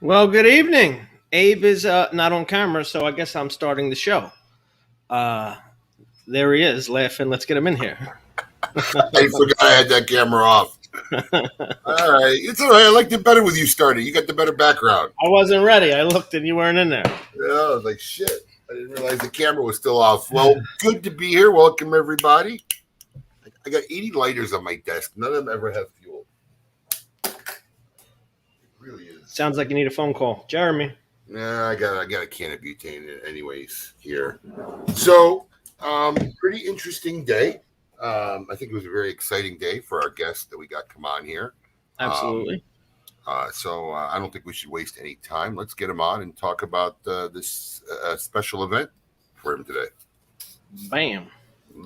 Well, good evening. Abe is not on camera, so I guess I'm starting the show. There he is, laughing. Let's get him in here. I forgot I had that camera off. All right. It's all right. I liked it better with you starting. You got the better background. I wasn't ready. I looked and you weren't in there. Yeah, I was like, shit. I didn't realize the camera was still off. Well, good to be here. Welcome, everybody. I got 80 lighters on my desk. None of them ever have fuel. It really is. Sounds like you need a phone call. Jeremy. Nah, I got a can of butane anyways here. So, pretty interesting day. I think it was a very exciting day for our guests that we got come on here. Absolutely. So I don't think we should waste any time. Let's get them on and talk about this special event for him today. Bam.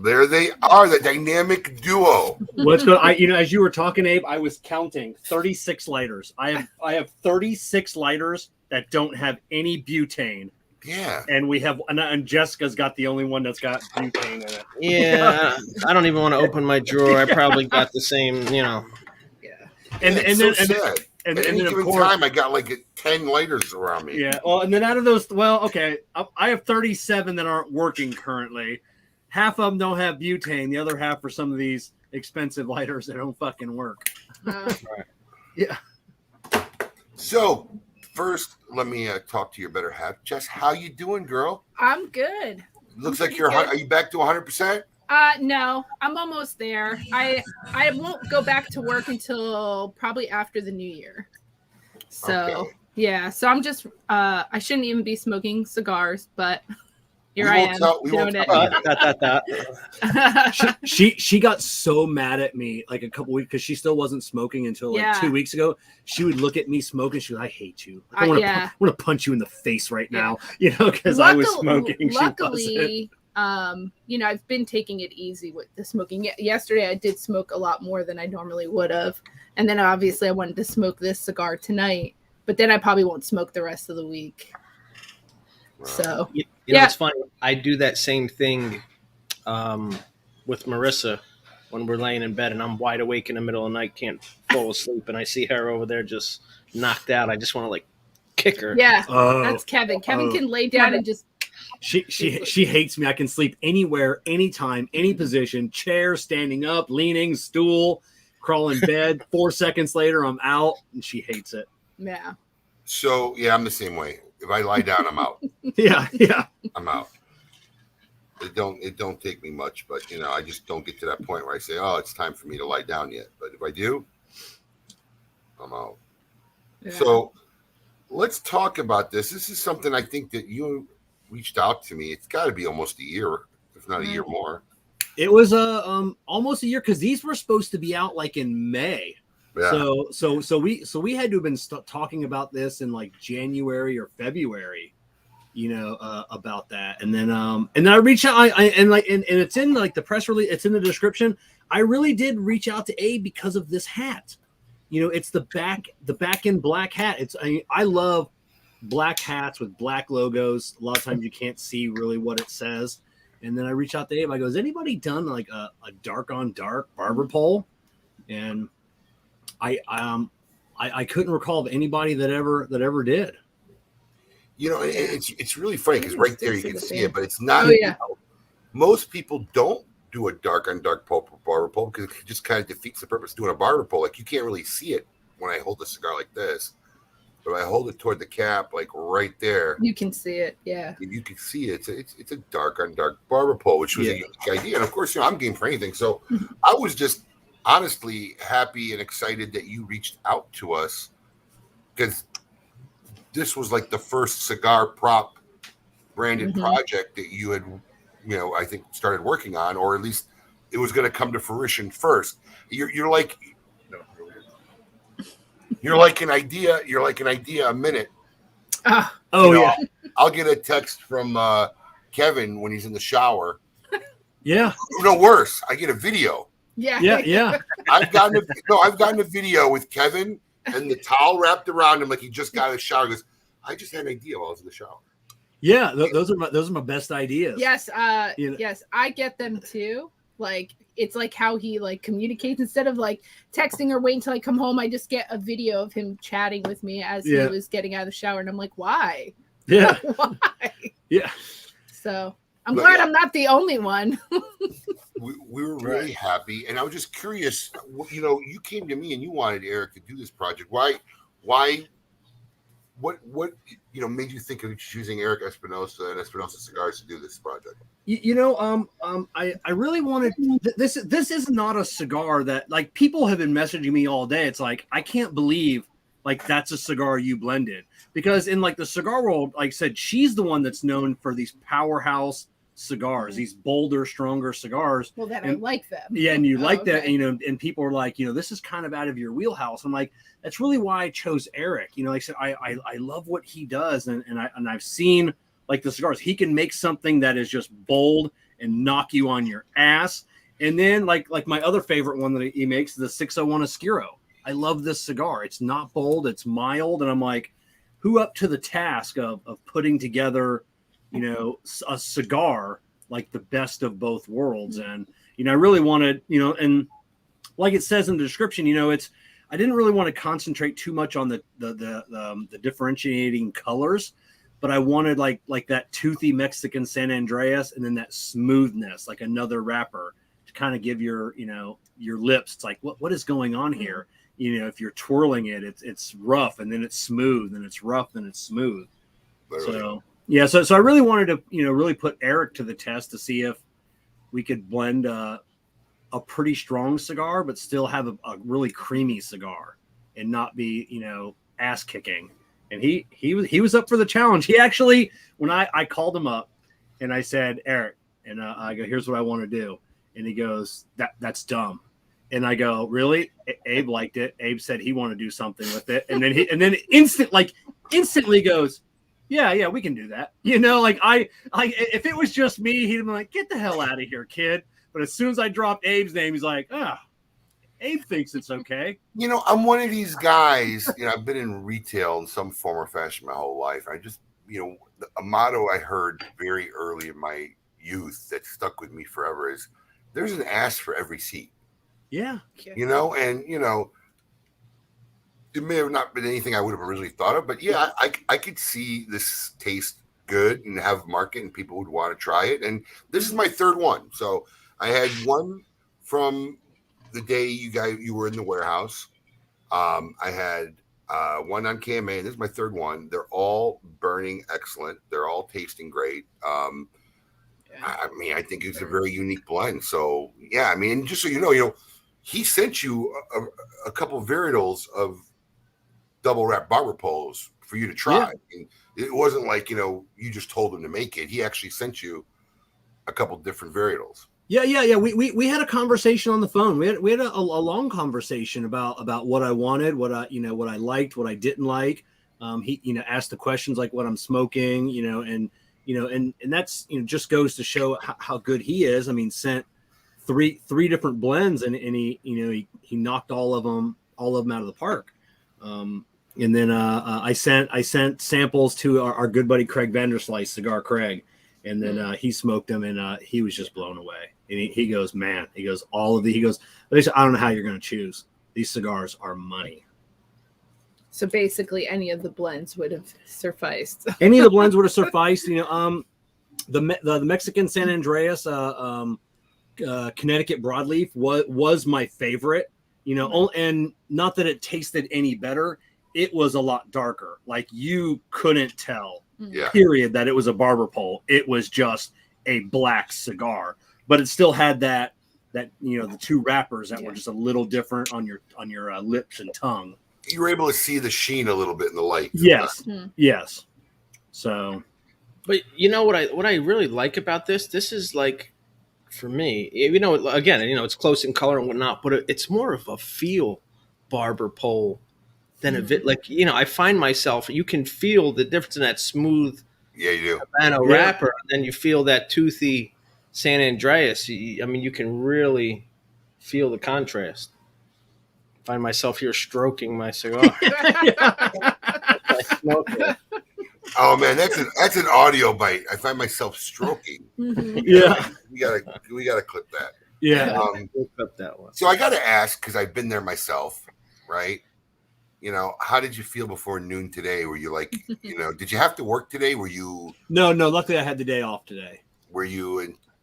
There they are, the dynamic duo. What's going? As you were talking, Abe, I was counting 36 lighters. I have 36 lighters that don't have any butane. Yeah. And Jessica's got the only one that's got butane in it. Yeah. I don't even want to open my drawer. I probably got the same, Yeah. And then at any given time, I got like 10 lighters around me. Yeah. Well, and then out of those, okay, I have 37 that aren't working currently. Half of them don't have butane. The other half are some of these expensive lighters that don't fucking work. Right. Yeah. So first, let me talk to your better half. Jess, how you doing, girl? I'm good. Looks like you're. Are you back to 100%? No, I'm almost there. I won't go back to work until probably after the new year. So Okay. yeah, so I'm just I shouldn't even be smoking cigars, but here I am doing it. She got so mad at me like a couple weeks because she still wasn't smoking until like 2 weeks ago. She would look at me smoking. She was, I hate you. I want to punch you in the face right now, because I was smoking. Luckily, You know, I've been taking it easy with the smoking. Yesterday, I did smoke a lot more than I normally would have. And then obviously I wanted to smoke this cigar tonight, but then I probably won't smoke the rest of the week. Wow. So, You know, it's funny. I do that same thing with Marissa when we're laying in bed and I'm wide awake in the middle of the night, can't fall asleep, and I see her over there just knocked out. I just want to like kick her. yeah, Oh, that's Kevin. Kevin oh. can lay down and just. She hates me. I can sleep anywhere, anytime, any position, chair, standing up, leaning, stool, crawl in bed. 4 seconds later, I'm out, and she hates it. Yeah. So yeah, I'm the same way. If I lie down, I'm out. Yeah. I'm out. It don't take me much, but you know, I just don't get to that point where I say, "Oh, it's time for me to lie down yet." But if I do, I'm out. Yeah. So let's talk about this. This is something I think that you reached out to me. It's got to be almost a year, if not a year more. It was almost a year because these were supposed to be out like in May. Yeah. So we had to have been talking about this in like January or February, you know, about that. And then I reached out and it's in like the press release, it's in the description. I really did reach out to Abe because of this hat. You know, it's the back end black hat. I love black hats with black logos. A lot of times you can't see really what it says. And then I reached out to Abe. I go, has anybody done like a dark on dark barber pole? And I couldn't recall of anybody that ever did. You know, it's really funny because right there you can see it, but it's not. Oh, yeah. You know, most people don't do a dark on dark barber pole because it just kind of defeats the purpose of doing a barber pole. Like you can't really see it when I hold the cigar like this, but I hold it toward the cap, like right there. You can see it, yeah. You can see it. It's a dark on dark barber pole, which was a unique idea. And of course, you know, I'm game for anything. So I was just honestly happy and excited that you reached out to us because this was like the first cigar prop branded project that you had, you know, I think started working on, or at least it was going to come to fruition first. You're like an idea. You're like an idea a minute. Oh, you know, yeah. I'll get a text from Kevin when he's in the shower. Yeah. No, worse, I get a video. Yeah. I've gotten a video with Kevin and the towel wrapped around him like he just got out of the shower. He goes, I just had an idea while I was in the shower. Yeah, those are my best ideas. Yes, You know? yes, I get them too. Like it's like how he like communicates instead of like texting or waiting till I come home. I just get a video of him chatting with me as he was getting out of the shower, and I'm like, why? Yeah. Why? Yeah. So I'm glad I'm not the only one. we were really happy, and I was just curious. You know, you came to me and you wanted Eric to do this project. Why? What you know made you think of choosing Eric Espinosa and Espinosa Cigars to do this project? I really wanted this. This is not a cigar that like people have been messaging me all day. It's like I can't believe like that's a cigar you blended, because in like the cigar world, like I said, she's the one that's known for these powerhouse cigars, these bolder, stronger cigars. Well, then I like them. Yeah, and you like that, and, you know, and people are like, you know, this is kind of out of your wheelhouse. I'm like, that's really why I chose Eric. You know, like I said, I love what he does, and I've seen like the cigars. He can make something that is just bold and knock you on your ass. And then like my other favorite one that he makes, the 601 Oscuro. I love this cigar. It's not bold, it's mild, and I'm like, who up to the task of putting together, you know, a cigar like the best of both worlds? And you know, I really wanted, you know, and like it says in the description, you know, I didn't really want to concentrate too much on the differentiating colors, but I wanted like that toothy Mexican San Andreas, and then that smoothness, like another wrapper, to kind of give your, you know, your lips. It's like what is going on here? You know, if you're twirling it, it's rough, and then it's smooth, and it's rough, and it's smooth. Literally. So yeah, so I really wanted to, you know, really put Eric to the test to see if we could blend a pretty strong cigar, but still have a really creamy cigar and not be, you know, ass kicking. And he was up for the challenge. He actually, when I called him up and I said, Eric, and I go, here's what I want to do. And he goes, that's dumb. And I go, really? Abe liked it. Abe said he wanted to do something with it. And then instantly goes, yeah, we can do that. You know, like if it was just me, he'd be like, get the hell out of here, kid. But as soon as I dropped Abe's name, he's like, Abe thinks it's okay. You know, I'm one of these guys. You know, I've been in retail in some form or fashion my whole life. I just, you know, a motto I heard very early in my youth that stuck with me forever is there's an ass for every seat. Yeah. You know, and, you know, it may have not been anything I would have originally thought of, but yeah, I could see this taste good and have a market and people would want to try it. And this is my third one. So I had one from the day you were in the warehouse. I had one on KMA, and this is my third one. They're all burning excellent. They're all tasting great. I mean, I think it's a very unique blend. So yeah, I mean, just so you know, he sent you a couple of varietals of double wrap barber poles for you to try. Yeah. And it wasn't like, you know, you just told him to make it. He actually sent you a couple different varietals. Yeah. We had a conversation on the phone. We had a long conversation about what I wanted, what I liked, what I didn't like. He, you know, asked the questions like what I'm smoking, you know, and that's, you know, just goes to show how good he is. I mean, sent three different blends and he, you know, he knocked all of them out of the park. And then I sent samples to our good buddy Craig Vanderslice, Cigar Craig, and then he smoked them and he was just blown away. And he goes, man, he goes, I don't know how you're going to choose. These cigars are money. So basically, any of the blends would have sufficed. Any of the blends would have sufficed. You know, the Mexican San Andreas, Connecticut Broadleaf was my favorite. You know, and not that it tasted any better. It was a lot darker. Like you couldn't tell, period, that it was a barber pole. It was just a black cigar, but it still had that you know, the two wrappers that were just a little different on your lips and tongue. You were able to see the sheen a little bit in the light. Yes, yes. So, but you know what I really like about this? This is like, for me, you know, again, you know, it's close in color and whatnot, but it's more of a feel barber pole than a bit. Like, you know, I find myself, you can feel the difference in that smooth Habano wrapper, and then you feel that toothy San Andreas. I mean, you can really feel the contrast. Find myself here stroking my cigar. I smoke it. Oh man, that's an audio bite. I find myself stroking. Yeah, we gotta clip that. Yeah, we'll clip that one. So I gotta ask, because I've been there myself, right? You know, how did you feel before noon today? Were you like, you know, did you have to work today? Were you? No. Luckily, I had the day off today. Were you,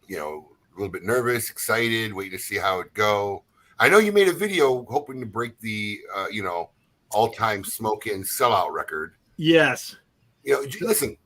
you know, a little bit nervous, excited, waiting to see how it go? I know you made a video hoping to break the, you know, all-time smoke-in sellout record. Yes. You know, listen,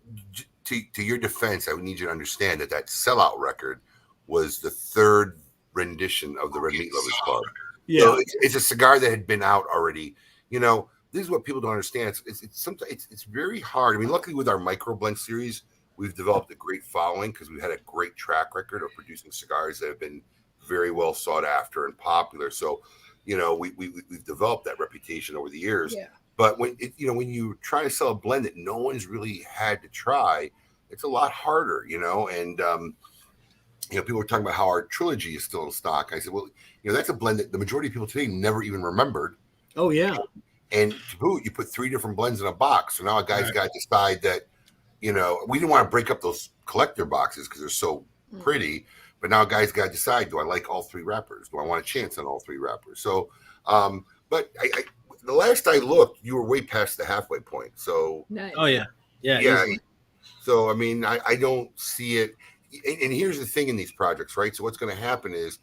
to your defense, I would need you to understand that sellout record was the third rendition of the Red Meat Lovers Club. Yeah, so it's a cigar that had been out already. You know, this is what people don't understand. It's very hard. I mean, luckily with our micro blend series, we've developed a great following because we've had a great track record of producing cigars that have been very well sought after and popular. So, you know, we've developed that reputation over the years. Yeah. But when you try to sell a blend that no one's really had to try, it's a lot harder, you know. And you know, people were talking about how our trilogy is still in stock. I said, well, you know, that's a blend that the majority of people today never even remembered. Oh yeah. And to boot, you put 3 different blends in a box. So now a guy's got to decide that, you know, we didn't want to break up those collector boxes because they're so pretty. But now a guy's got to decide: do I like all 3 wrappers? Do I want a chance on all 3 wrappers? So, but the last I looked, you were way past the halfway point. So, nice. Oh yeah. Easily. So I mean, I don't see it. And here's the thing in these projects, right? So what's going to happen is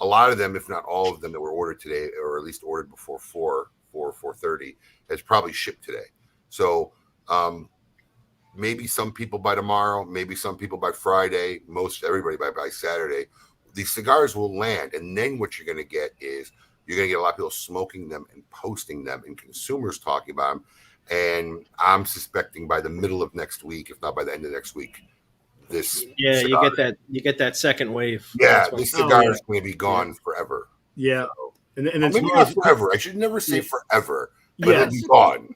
a lot of them, if not all of them, that were ordered today, or at least ordered before 4:30, has probably shipped today. So maybe some people by tomorrow, maybe some people by Friday, most everybody by Saturday. These cigars will land, and then what you're going to get is you're going to get a lot of people smoking them and posting them, and consumers talking about them. And I'm suspecting by the middle of next week, if not by the end of next week, this cigar, you get that second wave. Yeah, this cigar is going to be gone forever. Yeah, so, and maybe not forever. I should never say forever, but it'll be gone.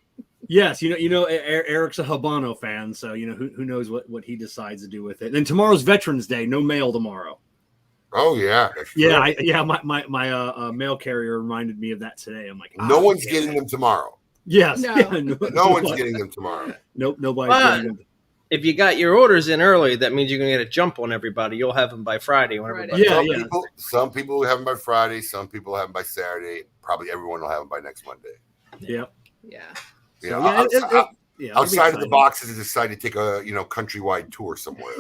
Yes, Eric's a Habano fan, so who knows what he decides to do with it. And tomorrow's Veterans Day, no mail tomorrow. Oh yeah, that's Yeah, true. my mail carrier reminded me of that today. I'm like, no one's getting them tomorrow. Yes, No. yeah, No one's getting them tomorrow. Nope, nobody's But getting them. if you got your orders in early, that means you're gonna get a jump on everybody. You'll have them by Friday. When Friday. everybody Yeah, Some people will have them by Friday. Some people will have them by Saturday. Probably everyone will have them by next Monday. Yep. Yeah. You So, know, it'll be outside of the exciting. boxes, they decide to take a countrywide tour somewhere.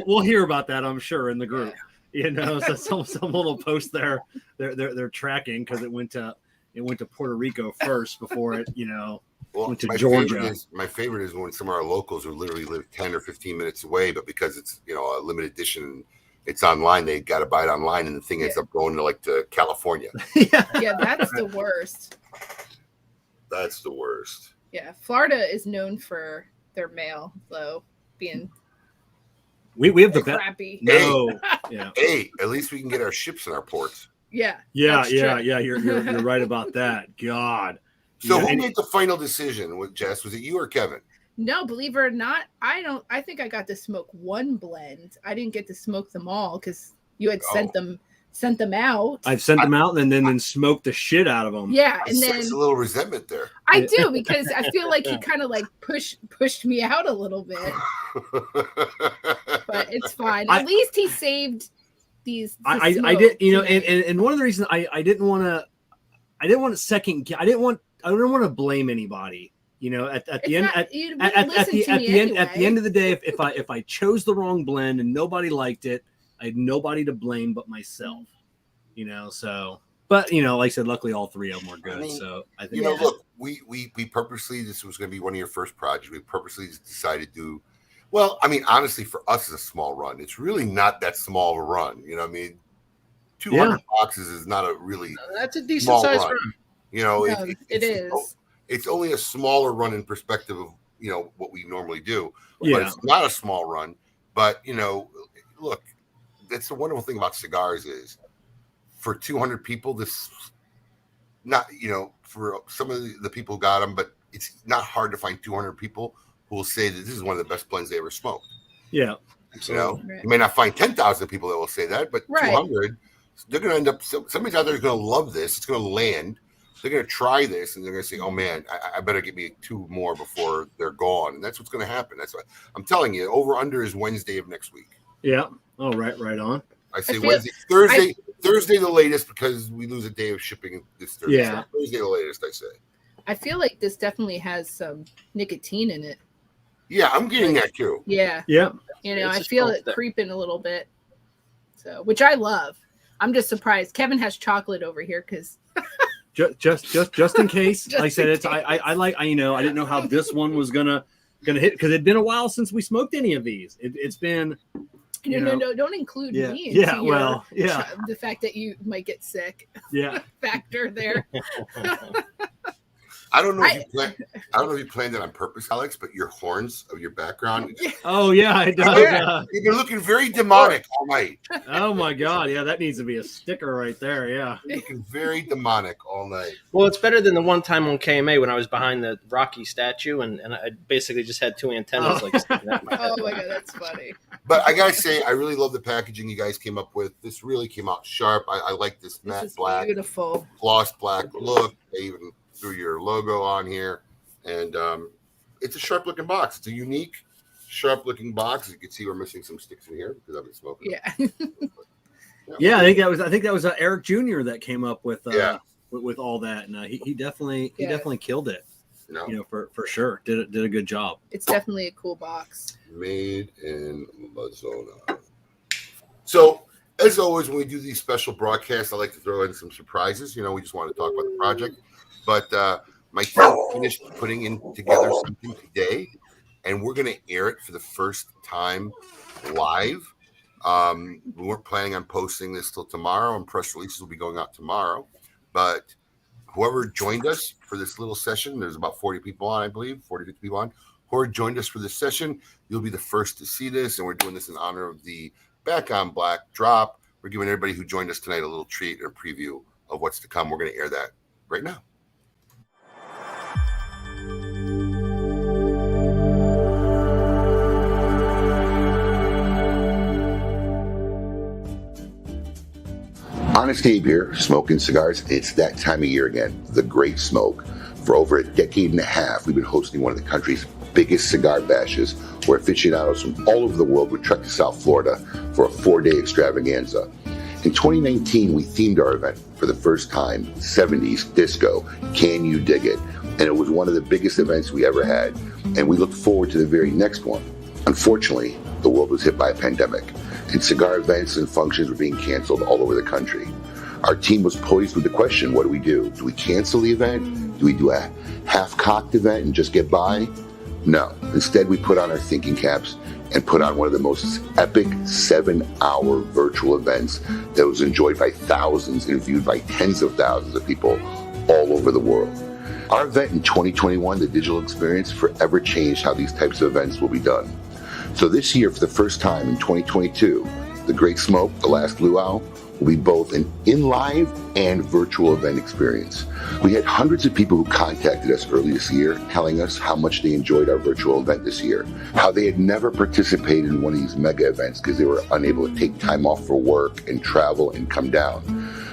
We'll hear about that, I'm sure, in the group. So someone will post their tracking because it went to Puerto Rico first before it went to Georgia. My favorite is when some of our locals who literally live 10 or 15 minutes away, but because it's a limited edition, it's online. They got to buy it online, and the thing ends up going to California. Yeah, that's the worst. That's the worst. Yeah, Florida is known for their mail, though, being We have the best. crappy. No, yeah, Hey, at least we can get our ships in our ports. Yeah. yeah. That's true. You're right about that. God. So Yeah, who and- made the final decision with Jess? Was it you or Kevin? No, believe it or not, I think I got to smoke one blend. I didn't get to smoke them all because you had sent them out. I've sent them out and then smoked the shit out of them. Yeah, I and then sense a little resentment there. I do because I feel like he kind of pushed me out a little bit, but it's fine. At least he saved these. I did, and one of the reasons I didn't want to second. I don't want to blame anybody. At the end at the end of the day, if I chose the wrong blend and nobody liked it, I had nobody to blame but myself. So. But like I said, luckily all three of them were good. So I think look, we purposely, this was going to be one of your first projects. We purposely decided to. Well, I mean, honestly, for us, it's a small run. It's really not that small of a run. 200 boxes is not a really that's a decent sized run. It is. It's only a smaller run in perspective of what we normally do. Yeah. But it's not a small run. But look, that's the wonderful thing about cigars is for 200 people, this not for some of the people who got them, but it's not hard to find 200 people who will say that this is one of the best blends they ever smoked. Yeah. You may not find 10,000 people that will say that, but 200, they're going to end up. Somebody's out there is going to love this. It's going to land. They're going to try this, and they're going to say, "Oh man, I better get me 2 more before they're gone." And that's what's going to happen. That's what I'm telling you. Over under is Wednesday of next week. Yeah. Oh, right on. I say Wednesday, Thursday the latest because we lose a day of shipping this Thursday. Yeah. So Thursday the latest, I say. I feel like this definitely has some nicotine in it. Yeah, I'm getting that too. Yeah. Yeah. I feel it creeping a little bit. So, which I love. I'm just surprised. Kevin has chocolate over here because just in case. Like I said, it's I didn't know how this one was gonna hit because it'd been a while since we smoked any of these. It's been. No, don't include me. The fact that you might get sick. Yeah. Factor there. I don't know if you planned it on purpose, Alex, but your horns of your background. Oh yeah, it does. You've been looking very demonic all night. Oh my god, yeah, that needs to be a sticker right there. Yeah, You're looking very demonic all night. Well, it's better than the one time on KMA when I was behind the Rocky statue and I basically just had 2 antennas sticking out my head. Oh my god, that's funny. But I gotta say, I really love the packaging you guys came up with. This really came out sharp. I like this matte black, beautiful, gloss black look. They even threw your logo on here, and it's a sharp looking box. It's a unique, sharp looking box. As you can see, we're missing some sticks in here because I've been smoking. Yeah. I think that was Eric Jr. that came up with all that, and he definitely killed it. For sure, did a good job. It's definitely a cool box. Made in Arizona. So, as always, when we do these special broadcasts, I like to throw in some surprises. We just want to talk about the project. But my team finished putting together something today, and we're going to air it for the first time live. We weren't planning on posting this till tomorrow, and press releases will be going out tomorrow. But whoever joined us for this little session, there's about 40 people on, I believe, 40, 50 people on. Whoever joined us for this session, you'll be the first to see this, and we're doing this in honor of the Back on Black drop. We're giving everybody who joined us tonight a little treat and a preview of what's to come. We're going to air that right now. Honest Abe here, smoking cigars. It's that time of year again, the Great Smoke. For over a decade and a half, we've been hosting one of the country's biggest cigar bashes, where aficionados from all over the world would trek to South Florida for a 4-day extravaganza. In 2019, we themed our event for the first time, 70s disco, Can You Dig It? And it was one of the biggest events we ever had, and we look forward to the very next one. Unfortunately, the world was hit by a pandemic, and cigar events and functions were being canceled all over the country. Our team was poised with the question, what do? Do we cancel the event? Do we do a half-cocked event and just get by? No. Instead, we put on our thinking caps and put on one of the most epic 7-hour virtual events that was enjoyed by thousands and viewed by tens of thousands of people all over the world. Our event in 2021, the digital experience, forever changed how these types of events will be done. So this year, for the first time in 2022, the Great Smoke, the Last Luau, will be both an in-live and virtual event experience. We had hundreds of people who contacted us early this year telling us how much they enjoyed our virtual event this year, how they had never participated in one of these mega events because they were unable to take time off for work and travel and come down.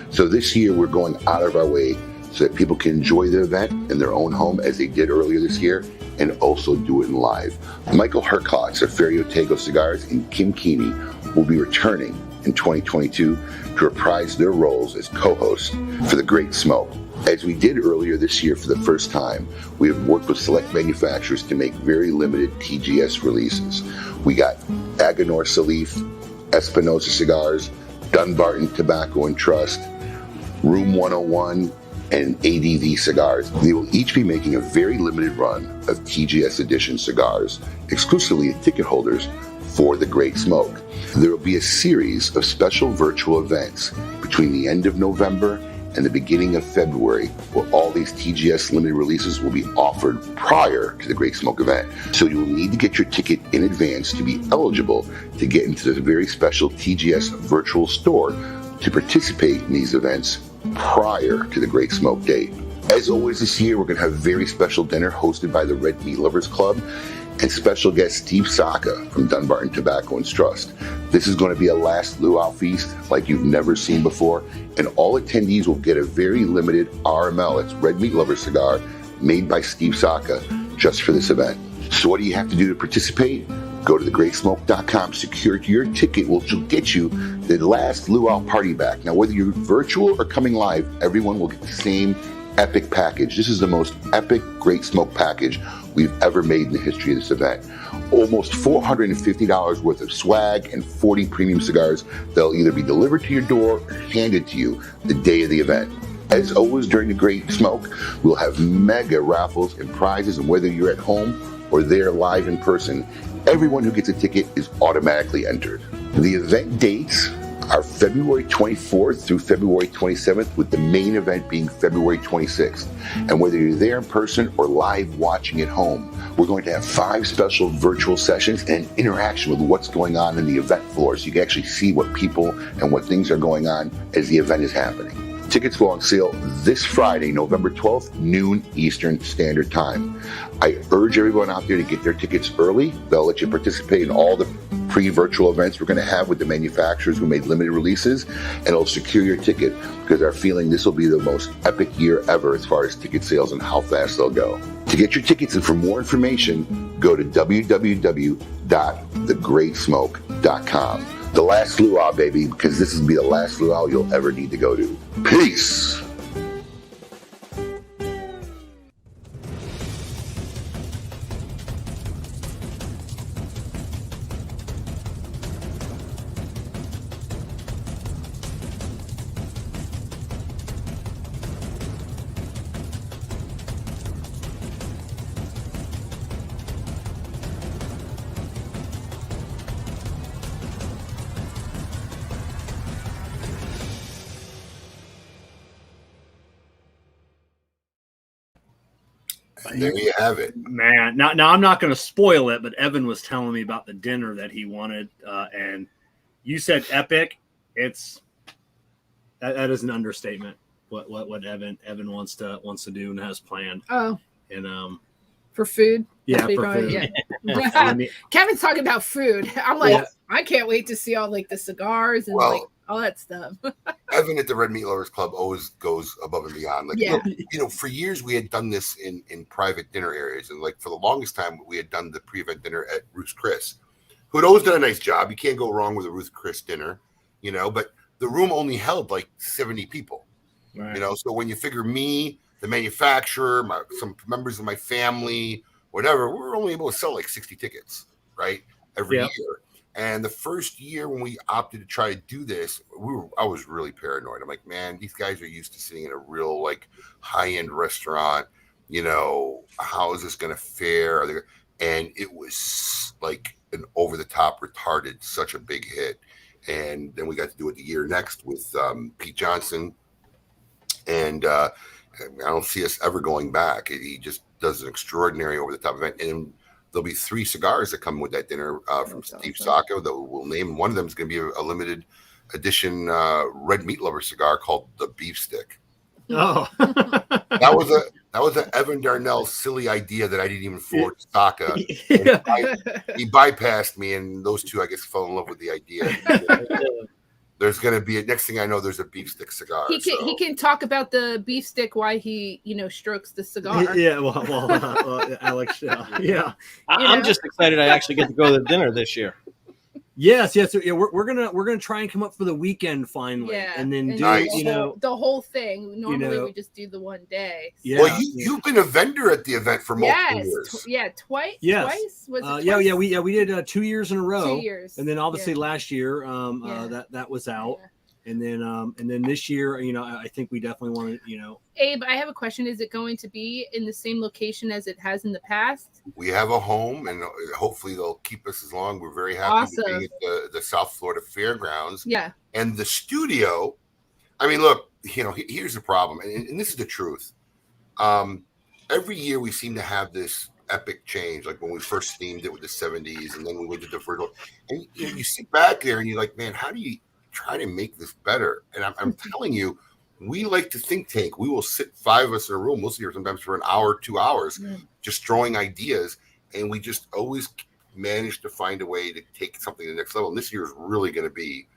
So this year, we're going out of our way so that people can enjoy the event in their own home as they did earlier this year, and also do it in live. Michael Herklotz of Ferio Tego Cigars and Kim Keeney will be returning in 2022 to reprise their roles as co-hosts for the Great Smoke. As we did earlier this year for the first time, we have worked with select manufacturers to make very limited TGS releases. We got Aganor Salif, Espinosa Cigars, Dunbarton Tobacco and Trust, Room 101, and ADV Cigars. They will each be making a very limited run of TGS edition cigars, exclusively to ticket holders for the Great Smoke. There will be a series of special virtual events between the end of November and the beginning of February, where all these TGS limited releases will be offered prior to the Great Smoke event. So you will need to get your ticket in advance to be eligible to get into the very special TGS virtual store to participate in these events prior to the Great Smoke date. As always this year, we're going to have a very special dinner hosted by the Red Meat Lovers Club and special guest Steve Saka from Dunbarton Tobacco and Trust. This is going to be a last luau feast like you've never seen before, and all attendees will get a very limited RML, it's Red Meat Lover cigar, made by Steve Saka just for this event. So what do you have to do to participate? Go to thegreatsmoke.com, secure your ticket, which will get you the last luau party back. Now, whether you're virtual or coming live, everyone will get the same epic package. This is the most epic Great Smoke package we've ever made in the history of this event. Almost $450 worth of swag and 40 premium cigars that'll either be delivered to your door or handed to you the day of the event. As always, during the Great Smoke, we'll have mega raffles and prizes, and whether you're at home or there live in person, everyone who gets a ticket is automatically entered. The event dates are February 24th through February 27th, with the main event being February 26th. And whether you're there in person or live watching at home, we're going to have 5 special virtual sessions and interaction with what's going on in the event floor, so you can actually see what people and what things are going on as the event is happening. Tickets go on sale this Friday, November 12th, noon Eastern Standard Time. I urge everyone out there to get their tickets early. They'll let you participate in all the pre-virtual events we're going to have with the manufacturers who made limited releases, and it'll secure your ticket, because our feeling this will be the most epic year ever as far as ticket sales and how fast they'll go. To get your tickets and for more information, go to www.thegreatsmoke.com. The last luau, baby, because this will be the last luau you'll ever need to go to. Peace! And there you have it. Man, now I'm not going to spoil it, but Evan was telling me about the dinner that he wanted, and you said epic. That is an understatement. What Evan wants to do and has planned. Oh, and for food. Yeah, for food. Yeah. Kevin's talking about food. I'm like, I can't wait to see all like the cigars and like all that stuff. Evan at the Red Meat Lovers Club always goes above and beyond. Like, Yeah. for years we had done this in private dinner areas, and like for the longest time we had done the pre-event dinner at Ruth's Chris, who had always done a nice job. You can't go wrong with a Ruth Chris dinner, but the room only held like 70 people. Right. So when you figure me, the manufacturer, some members of my family, whatever, we were only able to sell like 60 tickets, right, every year. And the first year when we opted to try to do this, I was really paranoid. I'm like, man, these guys are used to sitting in a real like high-end restaurant. How is this going to fare? And it was like an over-the-top retarded, such a big hit. And then we got to do it the year next with Pete Johnson. And I don't see us ever going back. He just does an extraordinary over-the-top event. And there'll be 3 cigars that come with that dinner from Steve Sacco that we'll name. One of them is going to be a limited edition Red Meat Lover cigar called the Beef Stick. Oh, that was an Evan Darnell silly idea that I didn't even forward to Sacco. He bypassed me, and those two, I guess, fell in love with the idea. There's going to be next thing I know, there's a beef stick cigar. He can talk about the beef stick, why he strokes the cigar. Yeah, well Alex, yeah. I'm just excited I actually get to go to the dinner this year. Yes. So, we're gonna try and come up for the weekend finally, and then do the whole thing. Normally we just do the one day. Yeah. Well, you've been a vendor at the event for multiple years. Twice. Yes. Twice? Was it twice? We did 2 years in a row. 2 years. And then obviously last year, that was out. Yeah. And then this year, I think we definitely want to, Abe, I have a question. Is it going to be in the same location as it has in the past? We have a home, and hopefully they'll keep us as long. We're very happy to be at the South Florida Fairgrounds. Yeah. And the studio, I mean, look, here's the problem, and this is the truth. Every year we seem to have this epic change, like when we first themed it with the 70s, and then we went to the virtual. And you sit back there, and you're like, man, how do you try to make this better? And I'm telling you, we like to think tank. We will sit 5 of us in a room. We'll sit here sometimes for an hour, 2 hours, just throwing ideas. And we just always manage to find a way to take something to the next level. And this year is really going to be,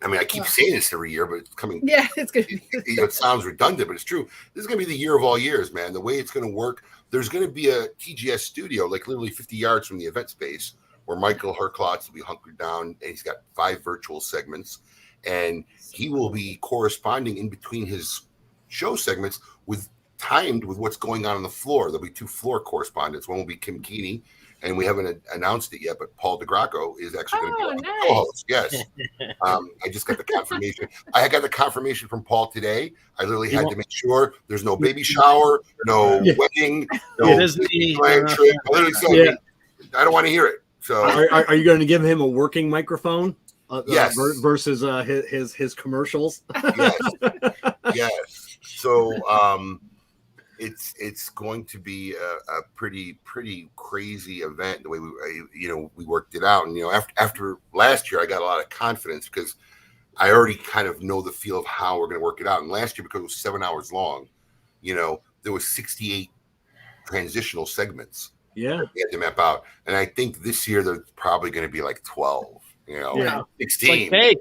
I mean, I keep saying this every year, but it's coming. Yeah, it's going to be. It sounds redundant, but it's true. This is going to be the year of all years, man. The way it's going to work, there's going to be a TGS studio, like literally 50 yards from the event space, where Michael Herklotz will be hunkered down, and he's got 5 virtual segments, and he will be corresponding in between his show segments timed with what's going on the floor. There'll be 2 floor correspondents. One will be Kim Keeney, and we haven't announced it yet, but Paul DeGracco is actually going to be a co-host. Yes. I just got the confirmation. I got the confirmation from Paul today. I literally had to make sure there's no baby shower, no wedding, no trip. I literally said, I don't want to hear it. So, are you going to give him a working microphone? Yes. Versus his commercials. Yes. So it's going to be a pretty crazy event the way we worked it out. And after last year, I got a lot of confidence because I already kind of know the feel of how we're going to work it out. And last year, because it was 7 hours long, there was 68 transitional segments. Yeah, we had to map out, and I think this year there's probably going to be like 12. 16. Like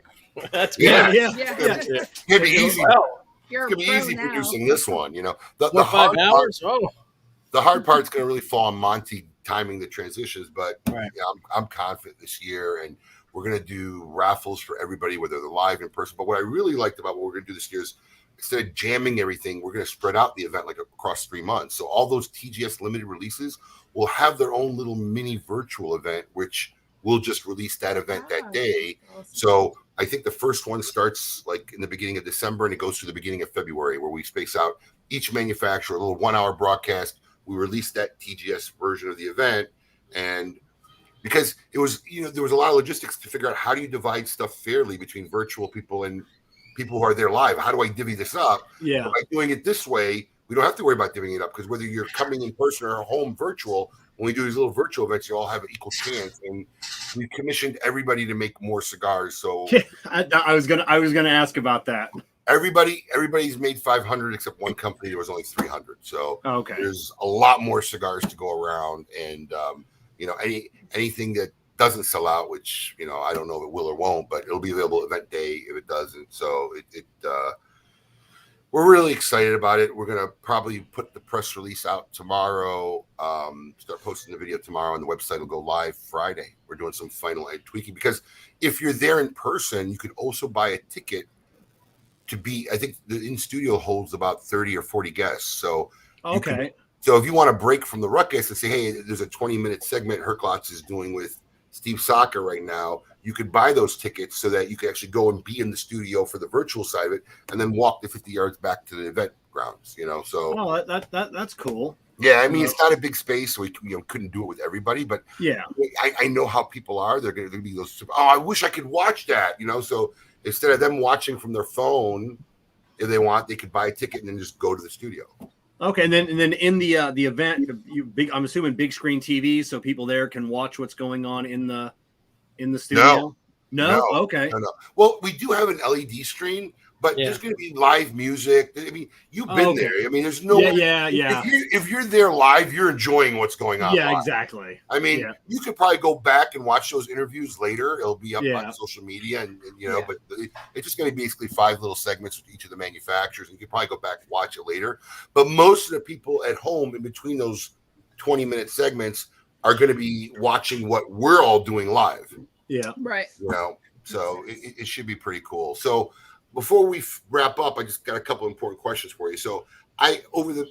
that's good. It's gonna be easy. It's gonna be easy producing this one. The hard 5 hours. The hard part's gonna really fall on Monty timing the transitions, but I'm confident this year, and we're gonna do raffles for everybody, whether they're live in person. But what I really liked about what we're gonna do this year is, instead of jamming everything, we're gonna spread out the event like across 3 months. So all those TGS limited releases will have their own little mini virtual event, which we'll just release that event that day. Awesome. So I think the first one starts like in the beginning of December, and it goes through the beginning of February, where we space out each manufacturer, a little 1 hour broadcast. We release that TGS version of the event. And because it was, there was a lot of logistics to figure out how do you divide stuff fairly between virtual people and people who are there live. How do I divvy this up? Yeah. By doing it this way, we don't have to worry about divvying it up, because whether you're coming in person or home virtual, when we do these little virtual events, you all have an equal chance. And we commissioned everybody to make more cigars. So I was gonna ask about that. Everybody's made 500 except one company. There was only 300. So okay, there's a lot more cigars to go around. And anything that doesn't sell out, which, you know, I don't know if it will or won't, but it'll be available event day if it doesn't. So we're really excited about it. We're going to probably put the press release out tomorrow, start posting the video tomorrow, and the website will go live Friday. We're doing some final tweaking because if you're there in person, you could also buy a ticket to be, I think the in studio holds about 30 or 40 guests. So, so if you want to break from the ruckus and say, hey, there's a 20-minute segment Herklotz is doing with Steve Saka right now, you could buy those tickets so that you can actually go and be in the studio for the virtual side of it and then walk the 50 yards back to the event grounds, you know. So that's cool. Yeah, I mean, it's not a big space, so we couldn't do it with everybody, but yeah, I know how people are. They're going to be those, oh, I wish I could watch that, you know. So instead of them watching from their phone, if they want, they could buy a ticket and then just go to the studio. Okay, and then in the event, I'm assuming big screen TV, so people there can watch what's going on in the studio. No? Okay. No. Well, we do have an LED screen, but there's going to be live music. I mean, you've been there. I mean, there's no yeah. If you're there live, you're enjoying what's going on. Yeah, live. Exactly. I mean, you could probably go back and watch those interviews later. It'll be up on social media, and you know, but it's just going to be basically 5 little segments with each of the manufacturers, and you can probably go back and watch it later. But most of the people at home in between those 20-minute segments are going to be watching what we're all doing live. Yeah. Right. You know, so it should be pretty cool. So before we wrap up, I just got a couple important questions for you. So over the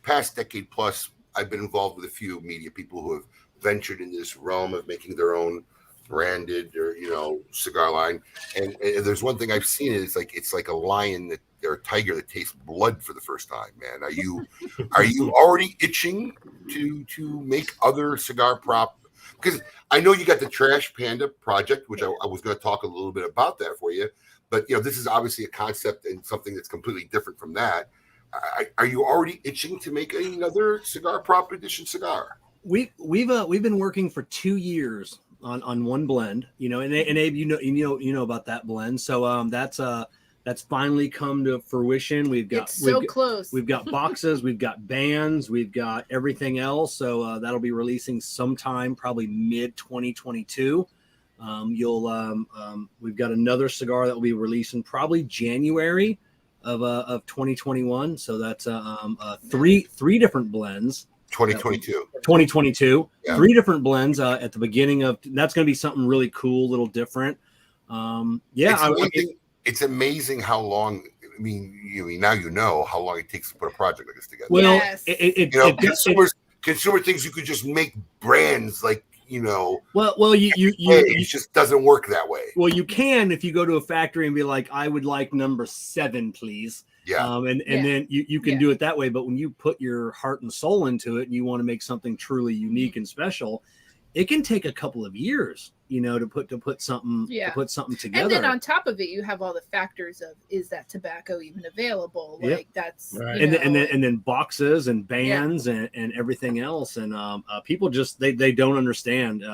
past decade plus, I've been involved with a few media people who have ventured in this realm of making their own branded or, you know, cigar line. And there's one thing I've seen is it's like a lion or a tiger that tastes blood for the first time, man. Are you already itching to make other cigar prop? Because I know you got the Trash Panda project, which I was going to talk a little bit about that for you. But, you know, this is obviously a concept and something that's completely different from that. Are you already itching to make another cigar prop edition cigar? We've been working for 2 years on one blend, you know, and Abe, you know about that blend. So that's finally come to fruition. It's close. We've got boxes, we've got bands, we've got everything else. So that'll be releasing sometime probably mid 2022. We've got another cigar that will be releasing probably January of 2021. So that's three different blends. 2022. Yeah. 3 different blends at the beginning of that's going to be something really cool, a little different. It's amazing how long. I mean, now you know how long it takes to put a project like this together. Well, consumer thinks you could just make brands like, you know. Well, it just doesn't work that way. Well, you can if you go to a factory and be like, I would like number 7, please. Yeah. And then you can do it that way. But when you put your heart and soul into it and you want to make something truly unique and special, it can take a couple of years, you know, to put something together. And then on top of it, you have all the factors of, is that tobacco even available? Like that's right. And then boxes and bands and everything else. And people just they don't understand.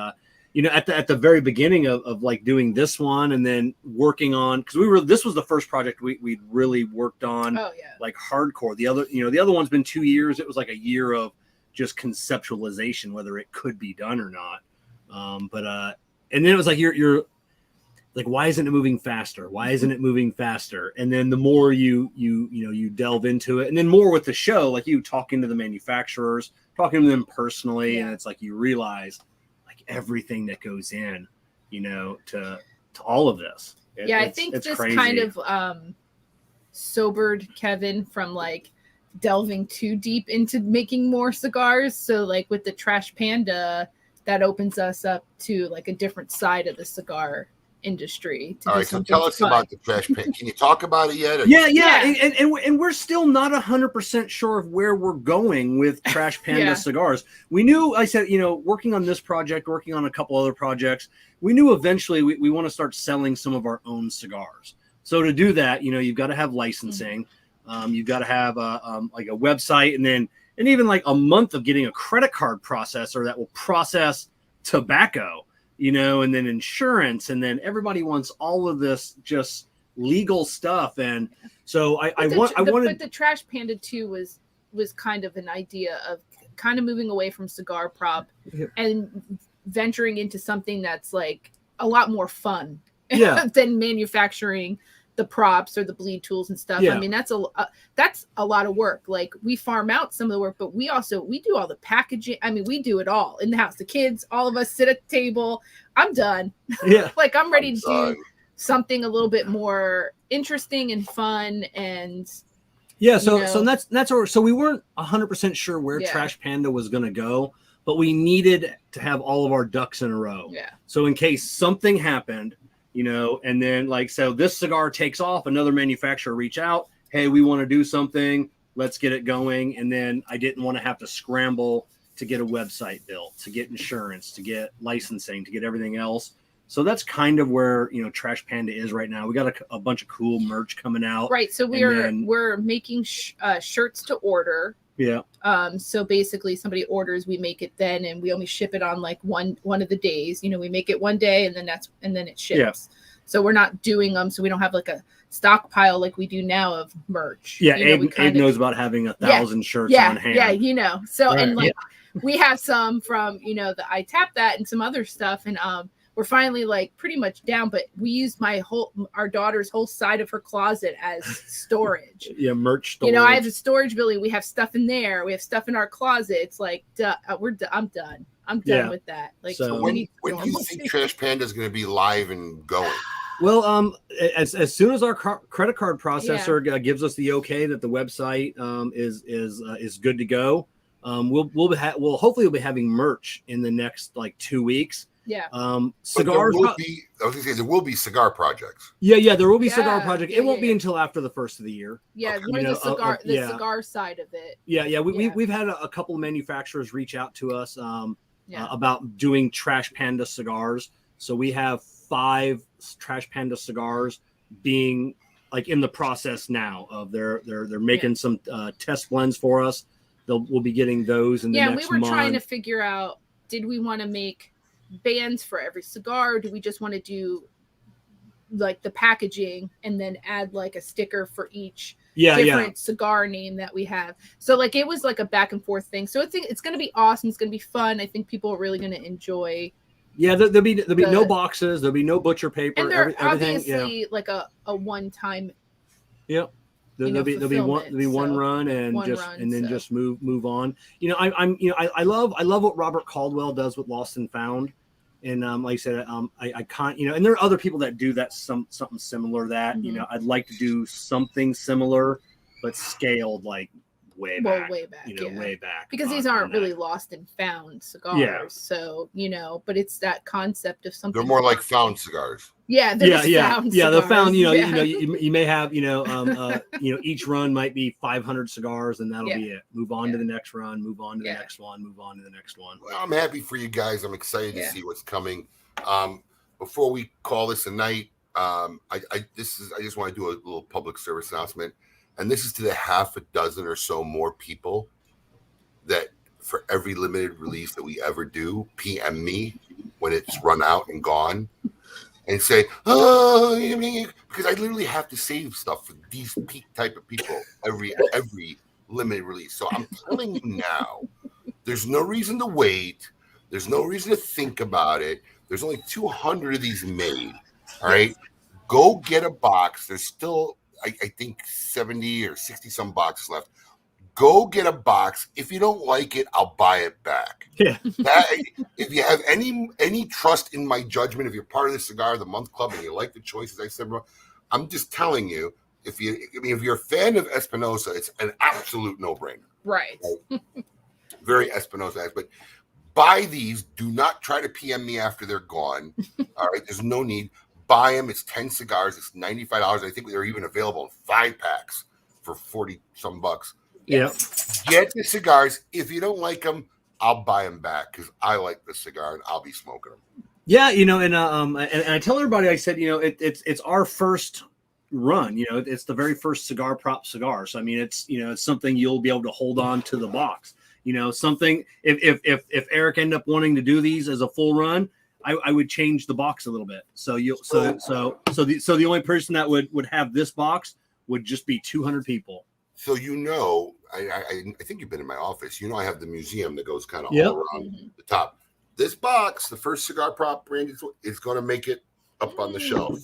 You know, at the very beginning of like doing this one and then working on, because this was the first project we'd really worked on like hardcore. The other one's been 2 years. It was like a year of just conceptualization, whether it could be done or not. And then it was like you're like, why isn't it moving faster? Why isn't it moving faster? And then the more you delve into it, and then more with the show, like you talking to the manufacturers, talking to them personally, and it's like you realize like everything that goes in, you know, to all of this. I think this crazy. Kind of sobered Kevin from like delving too deep into making more cigars. So like with the Trash Panda, that opens us up to like a different side of the cigar industry. All right, so tell us about the Trash Panda. Can you talk about it yet? And we're still not 100% sure of where we're going with Trash Panda cigars. We knew, I said, you know, working on this project, working on a couple other projects, we knew eventually we want to start selling some of our own cigars. So to do that, you know, you've got to have licensing. You've got to have like a website, and even like a month of getting a credit card processor that will process tobacco, you know, and then insurance, and then everybody wants all of this just legal stuff. And so But the Trash Panda 2 was kind of an idea of kind of moving away from cigar prop and venturing into something that's like a lot more fun Yeah. than manufacturing the props or the bleed tools and stuff. Yeah. I mean, that's a lot of work. Like we farm out some of the work, but we do all the packaging. I mean, we do it all in the house. The kids, all of us sit at the table. I'm done. Yeah. Like I'm ready to do something a little bit more interesting and fun. And yeah, so that's our, so we weren't 100% sure where Yeah. Trash Panda was going to go, but we needed to have all of our ducks in a row. Yeah. So in case something happened, you know, and then like, so this cigar takes off, another manufacturer reach out, hey, we want to do something, let's get it going. And then I didn't want to have to scramble to get a website built, to get insurance, to get licensing, to get everything else. So that's kind of where, you know, Trash Panda is right now. We got a bunch of cool merch coming out. Right. So we're making shirts to order. Yeah. So basically somebody orders, we make it then, and we only ship it on like one of the days. You know, we make it one day and then it ships. Yeah. So we're not doing them. So we don't have like a stockpile like we do now of merch. Yeah. You know, Abe knows about having 1,000 shirts on hand. Yeah. You know, so, Right. and like we have some from, you know, the I Tap That and some other stuff. And, we're finally like pretty much down, but we used our daughter's whole side of her closet as storage. Yeah, merch storage. You know, I have a storage building. We have stuff in there. We have stuff in our closet. It's like, I'm done. I'm done with that. Like, So when do you think Trash Panda is going to be live and going? Well, as soon as our credit card processor gives us the okay that the website is good to go, we'll hopefully be having merch in the next like 2 weeks. Yeah. Cigars. There will be cigar projects. Yeah, there will be cigar project. It won't be yeah. until after the first of the year. Yeah, Okay. the cigar side of it. Yeah. We've had a couple of manufacturers reach out to us about doing Trash Panda cigars. So we have 5 Trash Panda cigars being like in the process now of they're making some test blends for us. We'll be getting those in the next month. Yeah, we were trying to figure out, did we want to make bands for every cigar, or do we just want to do like the packaging and then add like a sticker for each different cigar name that we have? So like it was like a back and forth thing. So it's going to be awesome. It's going to be fun. I think people are really going to enjoy. Yeah, there'll be no boxes. There'll be no butcher paper. And they're everything, obviously like a one time. Yep. There'll be one run and just move on. You know, I love what Robert Caldwell does with Lost and Found, and like I said, I can't, you know, and there are other people that do that something similar to that. You know, I'd like to do something similar, but scaled like way back, way back, because these aren't really Lost and Found cigars. Yeah. So, you know, but it's that concept of something. They're more like found cigars. Yeah, found. Yeah, They're found. You know, you may have, each run might be 500 cigars, and that'll be it. Move on to the next run. Move on to the next one. Move on to the next one. Well, I'm happy for you guys. I'm excited to see what's coming. Before we call this a night, I just want to do a little public service announcement, and this is to the half a dozen or so more people that for every limited release that we ever do, PM me when it's run out and gone. And say, because I literally have to save stuff for these type of people every limited release. So I'm telling you now, there's no reason to wait. There's no reason to think about it. There's only 200 of these made. All right, go get a box. There's still, I think, 70 or 60 some boxes left. Go get a box. If you don't like it, I'll buy it back. Yeah. If you have any trust in my judgment, if you're part of the Cigar of the Month Club and you like the choices I said, bro, I'm just telling you, if you're a fan of Espinosa, it's an absolute no-brainer. Right. Very Espinosa, but buy these. Do not try to PM me after they're gone. All right, there's no need. Buy them. It's 10 cigars. It's $95. I think they're even available in 5-packs for 40 some bucks. Yeah. Get the cigars. If you don't like them, I'll buy them back because I like the cigar and I'll be smoking them. Yeah, and I tell everybody, I said, it's our first run. It's the very first cigar prop cigar. So I mean, it's something you'll be able to hold on to the box. Something if Eric ended up wanting to do these as a full run, I would change the box a little bit. So the only person that would have this box would just be 200 people. So I think you've been in my office. I have the museum that goes kind of all around the top. this box, the first cigar prop brand, is going to make it up on the shelf.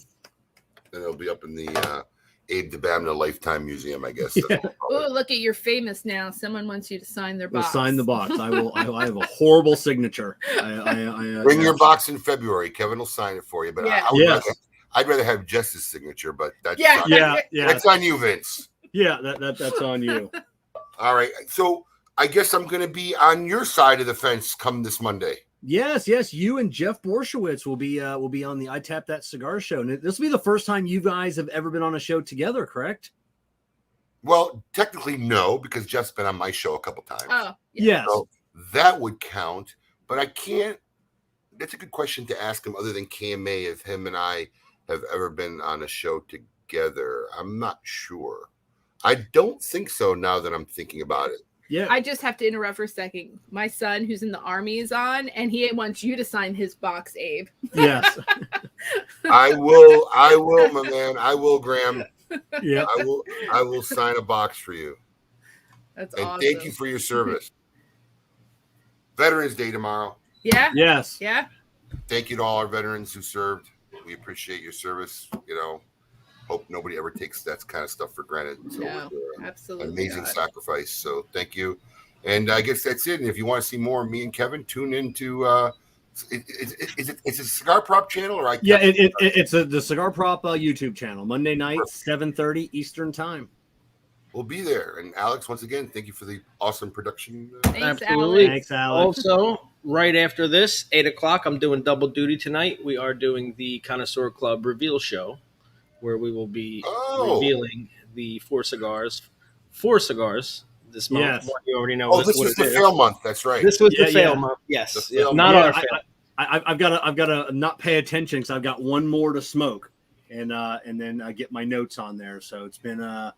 And it'll be up in the Abe DeBamna Lifetime Museum, I guess. Yeah. Oh, look at you're famous now. Someone wants you to sign their box. Sign the box. I will. I have a horrible signature. Bring your box in February. Kevin will sign it for you. But Yeah. I'd rather have just his signature. But that's Yeah. That's on you, Vince. Yeah, that's on you. All right. So I guess I'm going to be on your side of the fence come this Monday. Yes. You and Jeff Borshowitz will be on the I Tap That Cigar show. And this will be the first time you guys have ever been on a show together, correct? Well, technically no, because Jeff's been on my show a couple times. Oh, Yes. So that would count, but I can't. That's a good question to ask him. Other than KMA, if him and I have ever been on a show together, I'm not sure. I don't think so. Now that I'm thinking about it. Yeah. I just have to interrupt for a second. My son, who's in the Army, is on, and he wants you to sign his box, Abe. Yes. I will, my man. I will, Graham. Yeah. I will sign a box for you. That's And awesome. thank you for your service. Veterans Day tomorrow. Yeah. Yes. Yeah. Thank you to all our veterans who served. We appreciate your service. Hope nobody ever takes that kind of stuff for granted. So No, it's, absolutely. amazing not. sacrifice. So thank you. And I guess that's it. And if you want to see more of me and Kevin, tune into it's a Cigar Prop channel, or it's the Cigar Prop YouTube channel, Monday night, 7:30 Eastern time. We'll be there. And Alex, once again, thank you for the awesome production. Thanks, Absolutely. Alex. Thanks, Alex. Also, right after this, 8:00, I'm doing double duty tonight. We are doing the Connoisseur Club reveal show, where we will be revealing the four cigars this month. Yes. What you already know. Oh, this was the fail month. That's right. This was the Yeah, fail yeah. month. Yes, The fail not month. our fail. I've got to not pay attention because I've got one more to smoke, and then I get my notes on there. So it's been an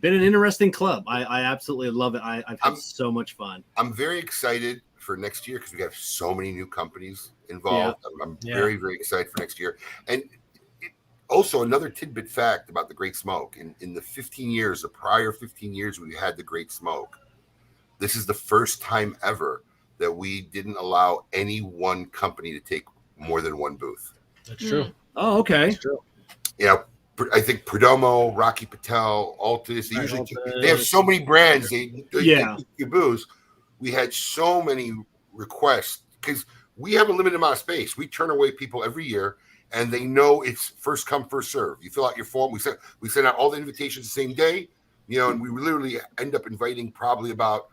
interesting club. I absolutely love it. I've had so much fun. I'm very excited for next year because we have so many new companies involved. Yeah. I'm very, very excited for next year. And also another tidbit fact about the Great Smoke. In the prior 15 years we had the Great Smoke, this is the first time ever that we didn't allow any one company to take more than one booth. That's true. Oh, okay. That's true. I think Perdomo, Rocky Patel, Altus, they have so many brands. They take booths. We had so many requests because we have a limited amount of space. We turn away people every year, and they know it's first come, first serve. You fill out your form. We send out all the invitations the same day, and we literally end up inviting probably about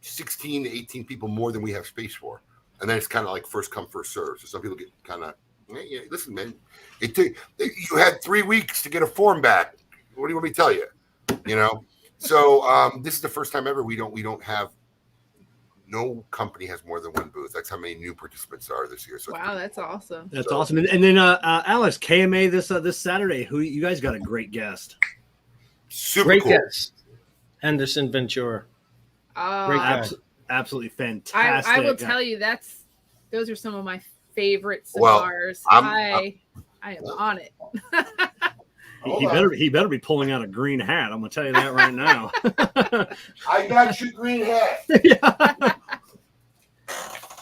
16 to 18 people more than we have space for. And then it's kind of like first come, first serve. So some people get kind of, listen, man, you had 3 weeks to get a form back. What do you want me to tell you? So this is the first time ever we don't have, no company has more than one booth. That's how many new participants are this year. So Wow, that's awesome. That's awesome. And then Alex, KMA this Saturday. Who you guys got a great guest? super Great cool. guest, Henderson Ventura. Great guy. Absolutely fantastic. I will tell you those are some of my favorite Well, cigars. I'm- I am on it. He better be pulling out a green hat. I'm gonna tell you that right now. I got your green hat. Yeah.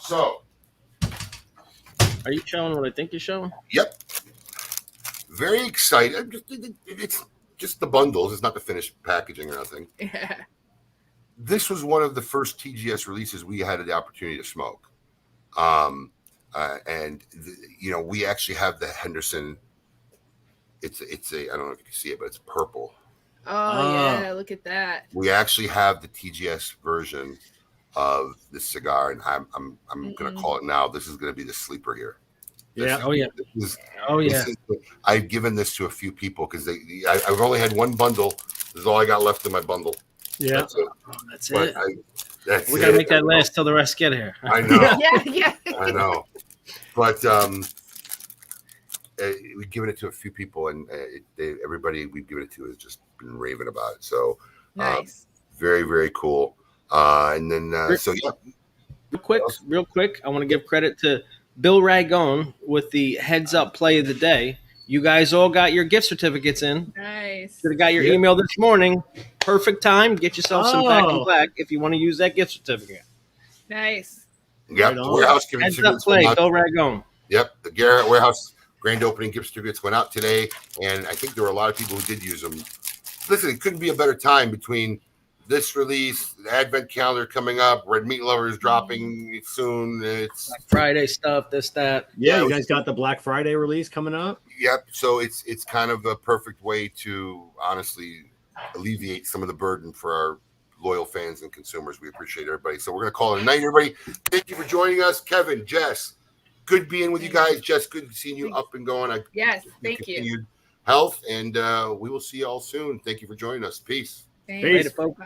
So, Are you showing what I think you're showing? yep. Very excited. It's just the bundles. It's not the finished packaging or nothing. Yeah. This was one of the first TGS releases we had the opportunity to smoke. We actually have the Henderson. It's I don't know if you can see it, but it's purple. Oh yeah, look at that. We actually have the TGS version of the cigar, and I'm going to call it now. This is going to be the sleeper here. Yeah. Oh yeah. I've given this to a few people because I've only had one bundle. This is all I got left in my bundle. Yeah. That's it. Oh, that's But it. We gotta make that last till the rest get here. I know. Yeah. I know. But we've given it to a few people, and everybody we've given it to has just been raving about it. So Nice. very, very cool. And then Real quick, I want to give credit to Bill Ragone with the heads up play of the day. You guys all got your gift certificates in. Nice. Should have got your email this morning. Perfect time. Get yourself some Back in Black if you want to use that gift certificate. Nice. Yep, Right the on. warehouse giving Heads up certificates play. went out. Go Ragon. Yep, the Garrett warehouse grand opening gift certificates went out today, and I think there were a lot of people who did use them. Listen, it couldn't be a better time between this release, the Advent calendar coming up, Red Meat Lovers dropping soon. It's Black Friday stuff, this, that. Yeah, Yeah, you guys got the Black Friday release coming up. Yep. So it's kind of a perfect way to honestly alleviate some of the burden for our loyal fans and consumers. We appreciate everybody. So we're gonna call it a night, everybody. Thank you for joining us, Kevin, Jess. Good being with you guys, Jess. Good seeing you up and going. Yes, thank you. Continued health, and we will see you all soon. Thank you for joining us. Peace. Thanks. Peace. Later, folks. Bye.